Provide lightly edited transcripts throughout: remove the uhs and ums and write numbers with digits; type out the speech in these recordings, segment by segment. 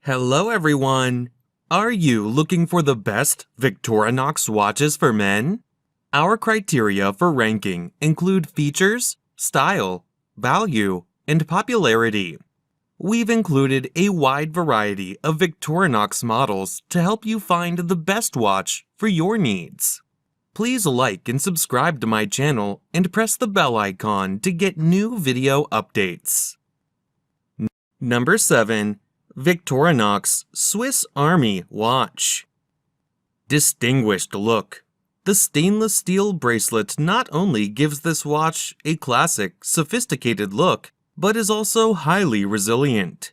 Hello everyone! Are you looking for the best Victorinox watches for men? Our criteria for ranking include features, style, value, and popularity. We've included a wide variety of Victorinox models to help you find the best watch for your needs. Please like and subscribe to my channel and press the bell icon to get new video updates. Number 7. Victorinox Swiss Army Watch. Distinguished look. The stainless steel bracelet not only gives this watch a classic, sophisticated look, but is also highly resilient.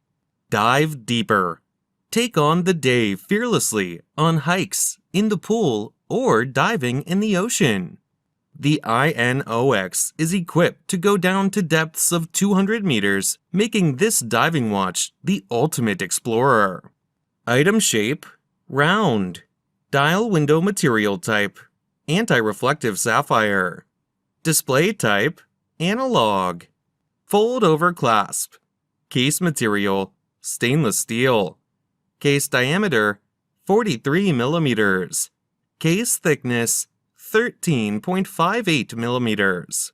Dive deeper. Take on the day fearlessly on hikes, in the pool, or diving in the ocean. The I.N.O.X is equipped to go down to depths of 200 meters, making this diving watch the ultimate explorer. Item shape: round. Dial window material type: anti-reflective sapphire. Display type: analog. Fold-over clasp. Case material: stainless steel. Case diameter: 43 millimeters. Case thickness: 13.58 millimeters.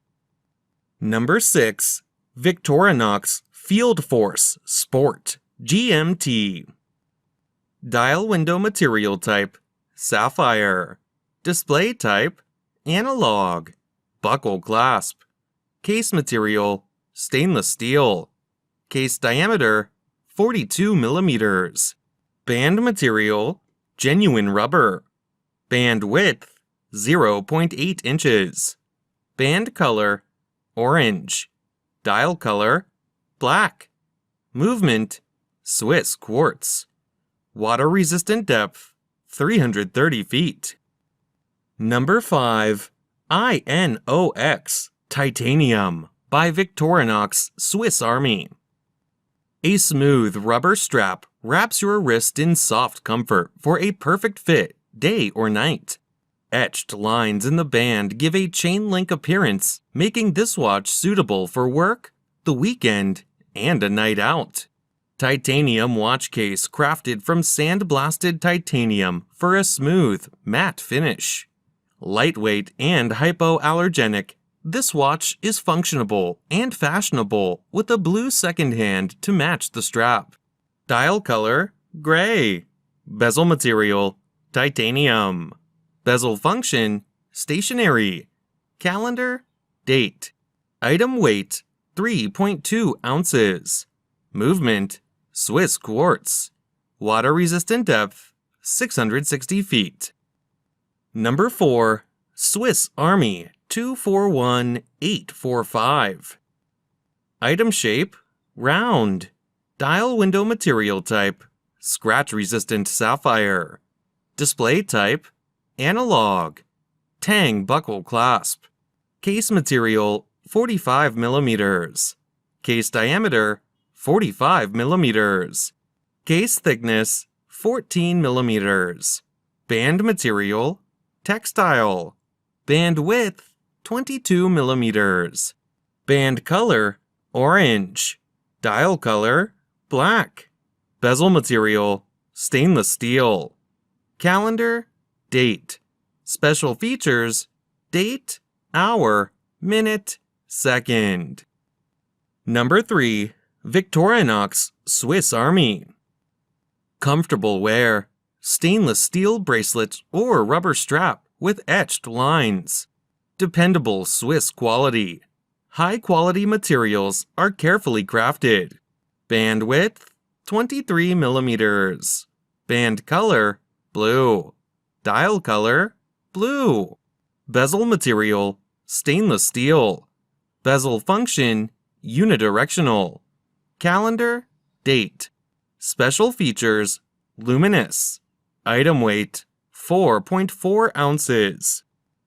Number 6. Victorinox FieldForce Sport GMT. Dial window material type: sapphire. Display type: analog. Buckle clasp. Case material: stainless steel. Case diameter: 42 millimeters. Band material: genuine rubber. Band width: 0.8 inches. Band color: orange. Dial color: black. Movement: Swiss quartz. Water resistant depth: 330 feet. Number 5. I.N.O.X Titanium by Victorinox Swiss Army. A smooth rubber strap wraps your wrist in soft comfort for a perfect fit, day or night. Etched lines in the band give a chain-link appearance, making this watch suitable for work, the weekend, and a night out. Titanium watch case crafted from sandblasted titanium for a smooth, matte finish. Lightweight and hypoallergenic, this watch is functionable and fashionable with a blue second hand to match the strap. Dial color: gray. Bezel material: titanium. Bezel function: stationary. Calendar: date. Item weight: 3.2 ounces. Movement: Swiss quartz. Water resistant depth: 660 feet. Number 4. Swiss Army 241-845. Item shape: round. Dial window material type: scratch resistant sapphire. Display type: analog. Tang buckle clasp. Case material: 45 millimeters. Case diameter: 45 millimeters. Case thickness: 14 millimeters. Band material: textile. Band width: 22 millimeters. Band color: orange. Dial color: black. Bezel material: stainless steel. Calendar: date. Special features: date, hour, minute, second. Number 3. Victorinox Swiss Army. Comfortable wear. Stainless steel bracelet or rubber strap with etched lines. Dependable Swiss quality. High quality materials are carefully crafted. Band width: 23 millimeters. Band color: blue. Dial color: blue. Bezel material: stainless steel. Bezel function: unidirectional. Calendar: date. Special features: luminous. Item weight: 4.4 ounces.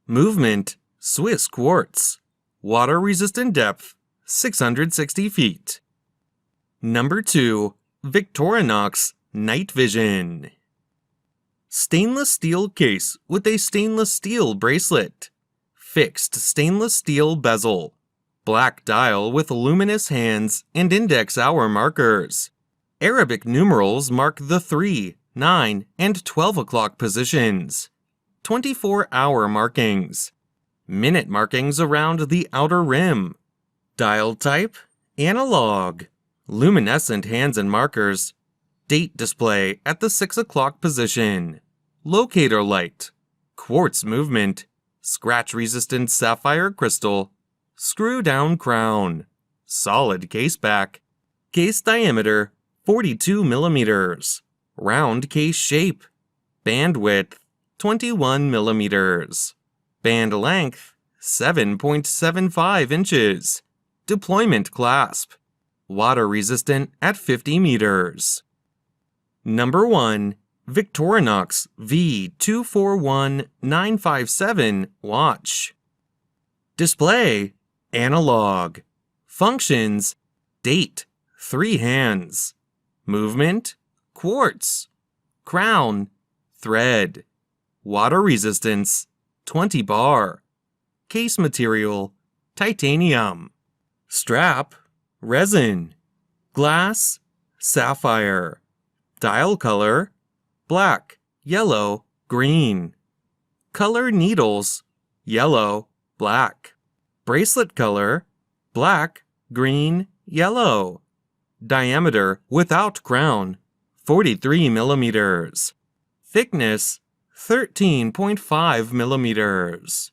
Movement: Swiss quartz. Water resistant depth: 660 feet. Number 2. Victorinox Night Vision. Stainless steel case with a stainless steel bracelet. Fixed stainless steel bezel. Black dial with luminous hands and index hour markers. Arabic numerals mark the 3, 9, and 12 o'clock positions. 24-hour markings. Minute markings around the outer rim. Dial type, analog. Luminescent hands and markers. Date display at the 6 o'clock position. Locator light. Quartz movement. Scratch-resistant sapphire crystal. Screw-down crown. Solid case back. Case diameter 42 millimeters. Round case shape. Band width 21 millimeters. Band length 7.75 inches. Deployment clasp. Water resistant at 50 meters. Number 1. Victorinox V241-957 watch. Display, analog. Functions, date, 3 hands. Movement, quartz. Crown, thread. Water resistance, 20 bar. Case material, titanium. Strap, resin. Glass, sapphire. Dial color, black, yellow, green. Color needles, yellow, black. Bracelet color, black, green, yellow. Diameter without crown, 43 millimeters. Thickness, 13.5 millimeters.